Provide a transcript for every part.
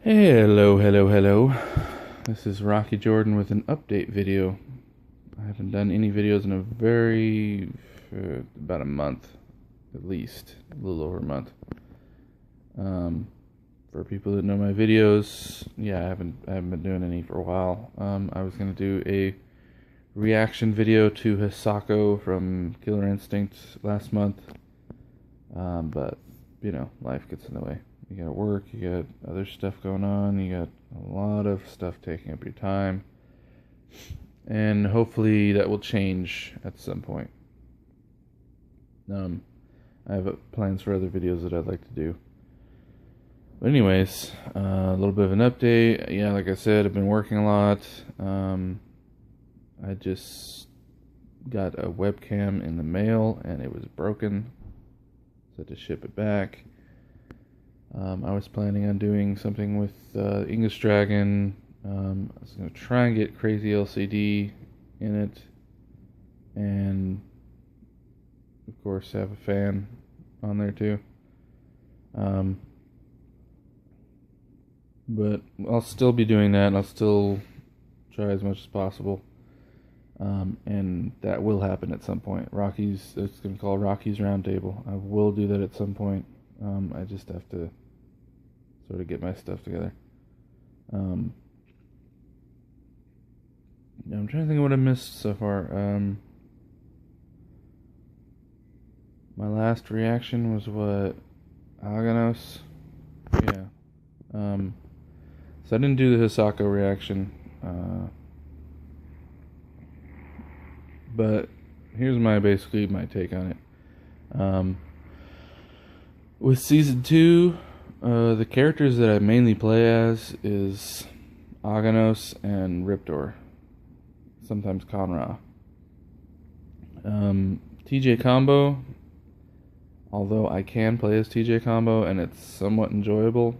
Hello. This is Rocky Jordan with an update video. I haven't done any videos in about a month, at least, a little over a month. For people that know my videos, yeah, I haven't been doing any for a while. I was gonna do a reaction video to Hisako from Killer Instinct last month, but you know, life gets in the way. You gotta work, you got other stuff going on, you got a lot of stuff taking up your time, and hopefully that will change at some point. I have plans for other videos that I'd like to do. But anyways, a little bit of an update. Yeah, like I said, I've been working a lot. I just got a webcam in the mail and it was broken, so I had to ship it back. I was planning on doing something with English Dragon. I was going to try and get Crazy LCD in it, and of course have a fan on there too. But I'll still be doing that, and I'll still try as much as possible. And that will happen at some point. It's going to be called Rocky's Roundtable. I will do that at some point. I just have to sort of get my stuff together. I'm trying to think of what I missed so far. My last reaction was what? Aganos? Yeah. So I didn't do the Hisako reaction. But here's basically my take on it. With Season 2, the characters that I mainly play as is Aganos and Riptor. Sometimes Conra. TJ Combo, although I can play as TJ Combo and it's somewhat enjoyable,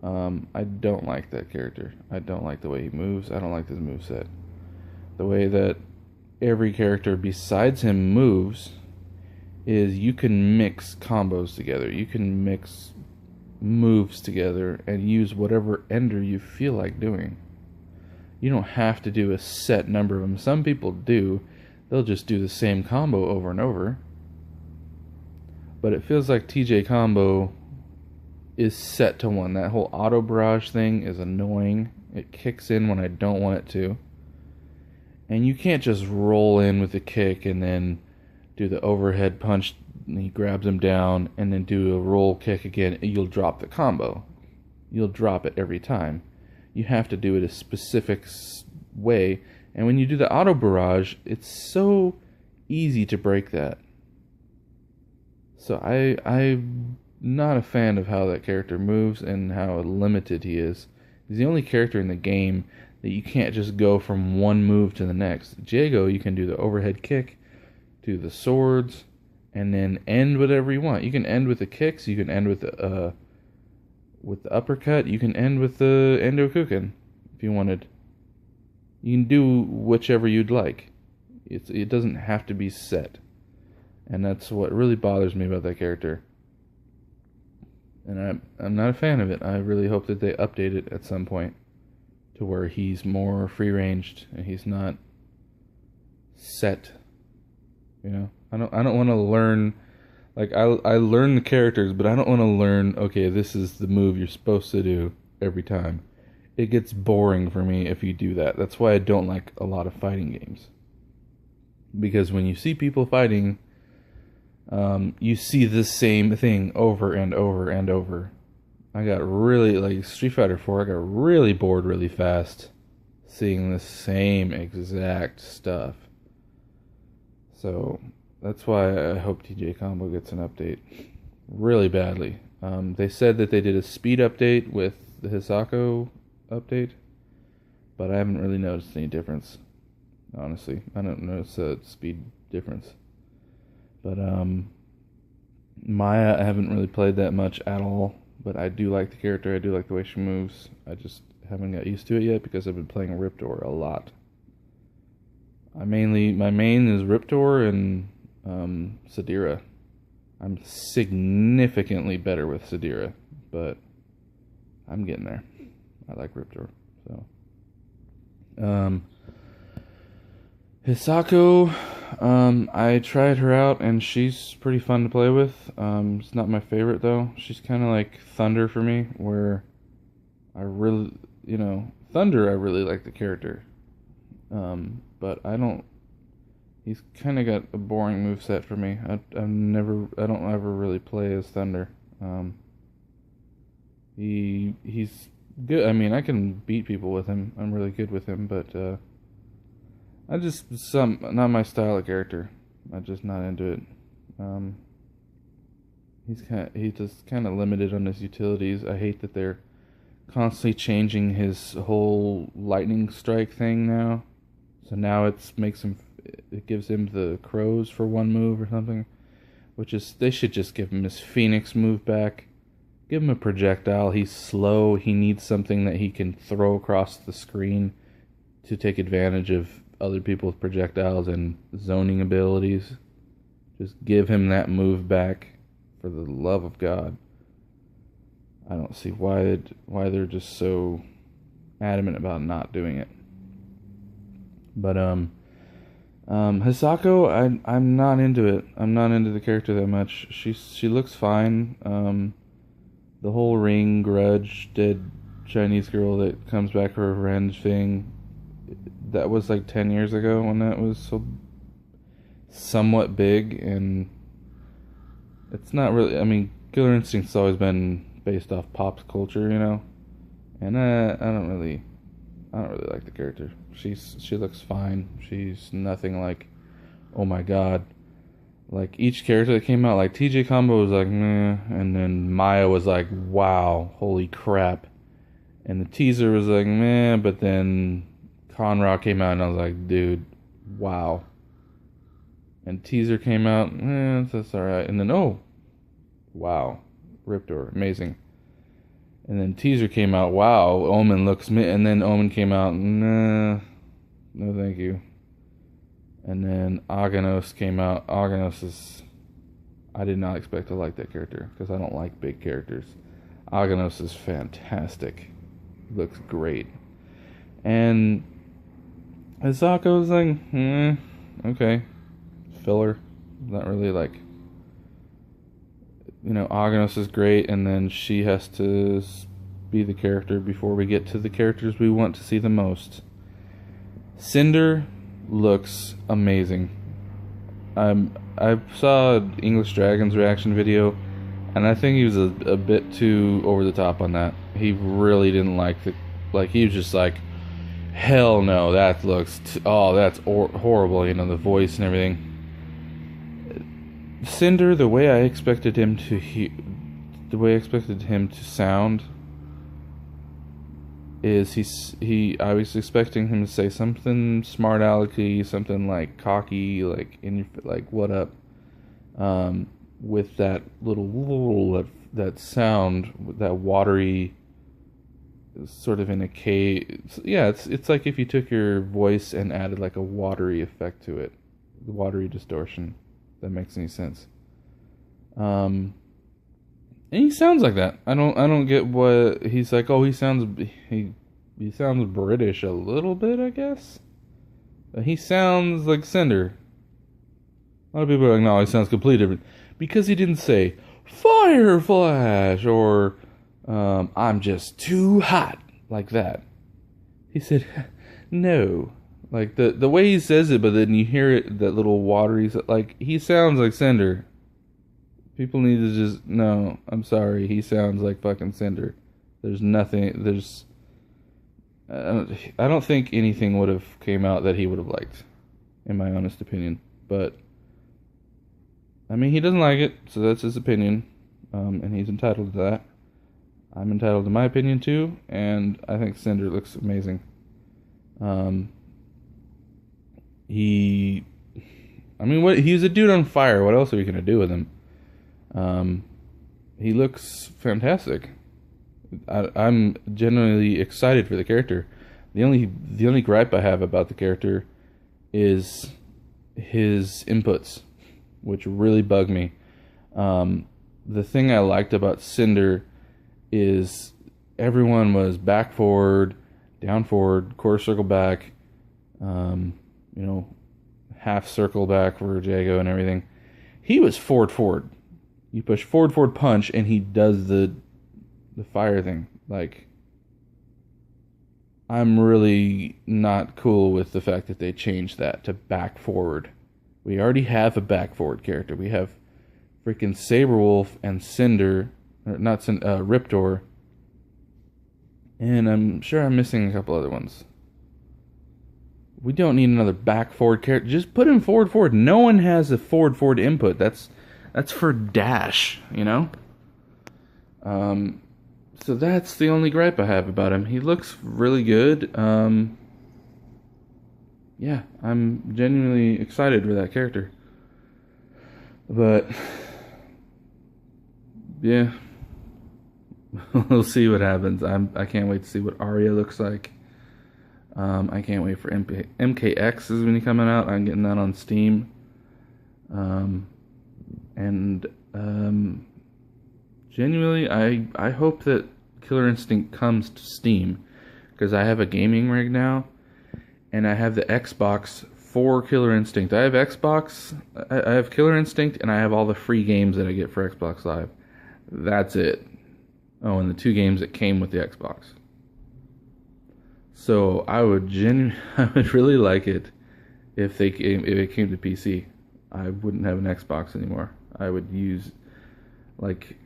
I don't like that character. I don't like the way he moves. I don't like his moveset. The way that every character besides him moves is you can mix combos together. You can mix moves together and use whatever ender you feel like doing. You don't have to do a set number of them. Some people do. They'll just do the same combo over and over. But it feels like TJ Combo is set to one. That whole auto barrage thing is annoying. It kicks in when I don't want it to. And you can't just roll in with a kick and then do the overhead punch, and he grabs him down, and then do a roll kick again, and you'll drop the combo. You'll drop it every time. You have to do it a specific way, and when you do the auto barrage, it's so easy to break that. So I'm not a fan of how that character moves and how limited he is. He's the only character in the game that you can't just go from one move to the next. Jago, you can do the overhead kick, do the swords, and then end whatever you want. You can end with the kicks, you can end with the uppercut, you can end with the Endo Kuken if you wanted. You can do whichever you'd like. It doesn't have to be set. And that's what really bothers me about that character. And I'm not a fan of it. I really hope that they update it at some point to where he's more free-ranged and he's not set. You know, I don't want to learn, like, I learn the characters, but I don't want to learn, okay, this is the move you're supposed to do every time. It gets boring for me if you do that. That's why I don't like a lot of fighting games. Because when you see people fighting, you see the same thing over and over and over. I got really, like Street Fighter 4, I got really bored really fast seeing the same exact stuff. So that's why I hope TJ Combo gets an update really badly. They said that they did a speed update with the Hisako update, but I haven't really noticed any difference. Honestly, I don't notice a speed difference. But Maya, I haven't really played that much at all, but I do like the character. I do like the way she moves. I just haven't got used to it yet because I've been playing Riptor a lot. My main is Riptor and Sadira. I'm significantly better with Sadira, but I'm getting there. I like Riptor. So, Hisako, I tried her out and she's pretty fun to play with. It's not my favorite though. She's kind of like Thunder for me, where I really, Thunder, I really like the character. But I don't. He's kind of got a boring moveset for me. I don't ever really play as Thunder. He's good. I mean, I can beat people with him. I'm really good with him, but not my style of character. I'm just not into it. He's just kind of limited on his utilities. I hate that they're constantly changing his whole lightning strike thing now. So now it gives him the crows for one move or something, they should just give him his Phoenix move back. Give him a projectile. He's slow. He needs something that he can throw across the screen to take advantage of other people's projectiles and zoning abilities. Just give him that move back, for the love of God. I don't see why they're just so adamant about not doing it. But Hisako, I'm not into it. I'm not into the character that much. She looks fine. The whole Ring grudge dead Chinese girl that comes back for revenge thing, that was like 10 years ago when that was so somewhat big, and it's not really. I mean, Killer Instinct's always been based off pop culture, and I don't really like the character. She looks fine. She's nothing like, oh my god. Like, each character that came out, like TJ Combo was like, meh, and then Maya was like, wow, holy crap. And the teaser was like, meh, but then Conra came out and I was like, dude, wow. And teaser came out, that's alright. And then, oh, wow, Riptor, amazing. And then teaser came out, wow, Omen looks, and then Omen came out, nah, no thank you. And then Aganos came out. I did not expect to like that character, because I don't like big characters. Aganos is fantastic. Looks great. And Hisako was like, okay. Filler. Not really like, Aganos is great, and then she has to be the character before we get to the characters we want to see the most. Cinder looks amazing. I saw English Dragon's reaction video, and I think he was a bit too over the top on that. He really didn't he was just like, hell no, that looks that's horrible, the voice and everything. Cinder, the way I expected him to sound is I was expecting him to say something smart alecky, something like cocky, like what up, with that that sound, that watery, sort of in a cave. Yeah, it's like if you took your voice and added like a watery effect to it, the watery distortion. If that makes any sense. And he sounds like that. I don't get what he's like. Oh, he sounds British a little bit, I guess. He sounds like Cinder. A lot of people are like, no, he sounds completely different, because he didn't say Fire Flash or I'm just too hot like that. He said no, like the way he says it, but then you hear it, that little watery, like he sounds like Cinder. People need to just, no, I'm sorry, he sounds like fucking Cinder. I don't think anything would have came out that he would have liked, in my honest opinion. But, I mean, he doesn't like it, so that's his opinion, and he's entitled to that. I'm entitled to my opinion too, and I think Cinder looks amazing. He's a dude on fire. What else are we gonna do with him? He looks fantastic. I'm genuinely excited for the character. The only gripe I have about the character is his inputs, which really bug me. The thing I liked about Cinder is everyone was back forward, down forward, quarter circle back, half circle back for Jago and everything. He was forward. You push forward punch, and he does the fire thing. Like, I'm really not cool with the fact that they changed that to back forward. We already have a back forward character. We have freaking Saberwolf and Cinder, or not Cinder, Riptor, and I'm sure I'm missing a couple other ones. We don't need another back forward character. Just put him forward. No one has a forward input. That's for dash, you know? So that's the only gripe I have about him. He looks really good. Yeah, I'm genuinely excited for that character. But yeah, we'll see what happens. I can't wait to see what Arya looks like. I can't wait for MKX is when he's coming out. I'm getting that on Steam. Genuinely, I hope that Killer Instinct comes to Steam, because I have a gaming rig now, and I have the Xbox for Killer Instinct. I have Killer Instinct, and I have all the free games that I get for Xbox Live. That's it. Oh, and the 2 games that came with the Xbox. So I would really like it if it came to PC. I wouldn't have an Xbox anymore. I would use, like,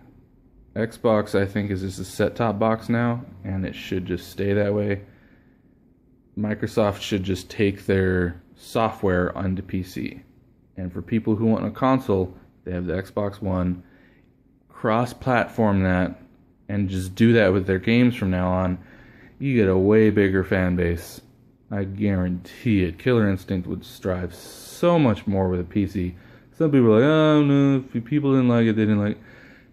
Xbox, I think, is just a set-top box now, and it should just stay that way. Microsoft should just take their software onto PC. And for people who want a console, they have the Xbox One. Cross-platform that, and just do that with their games from now on. You get a way bigger fan base. I guarantee it. Killer Instinct would strive so much more with a PC. Some people are like, oh no, if people didn't like it, they didn't like it.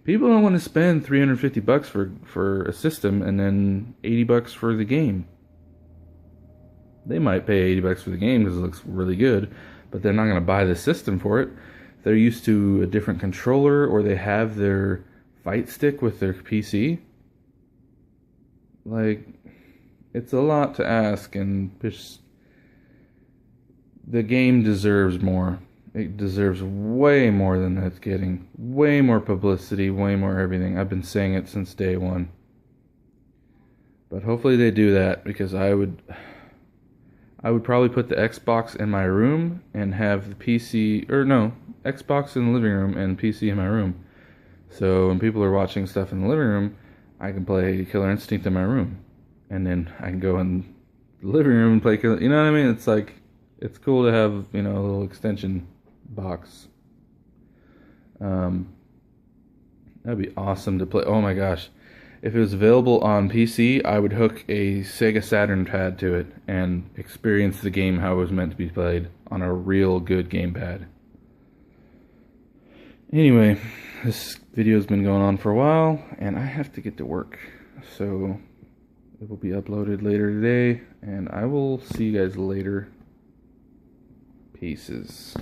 People don't want to spend $350 for a system and then $80 for the game. They might pay $80 for the game because it looks really good, but they're not going to buy the system for it. They're used to a different controller, or they have their fight stick with their PC. Like, it's a lot to ask, and the game deserves more. It deserves way more than it's getting. Way more publicity, way more everything. I've been saying it since day one. But hopefully they do that, because I would probably put the Xbox in my room and have the PC, Xbox in the living room and PC in my room. So when people are watching stuff in the living room, I can play Killer Instinct in my room. And then I can go in the living room and play Killer, you know what I mean? It's like, it's cool to have, a little extension box. That'd be awesome to play. Oh my gosh. If it was available on PC, I would hook a Sega Saturn pad to it and experience the game how it was meant to be played on a real good gamepad. Anyway, this video's been going on for a while, and I have to get to work. So it will be uploaded later today, and I will see you guys later. Pieces.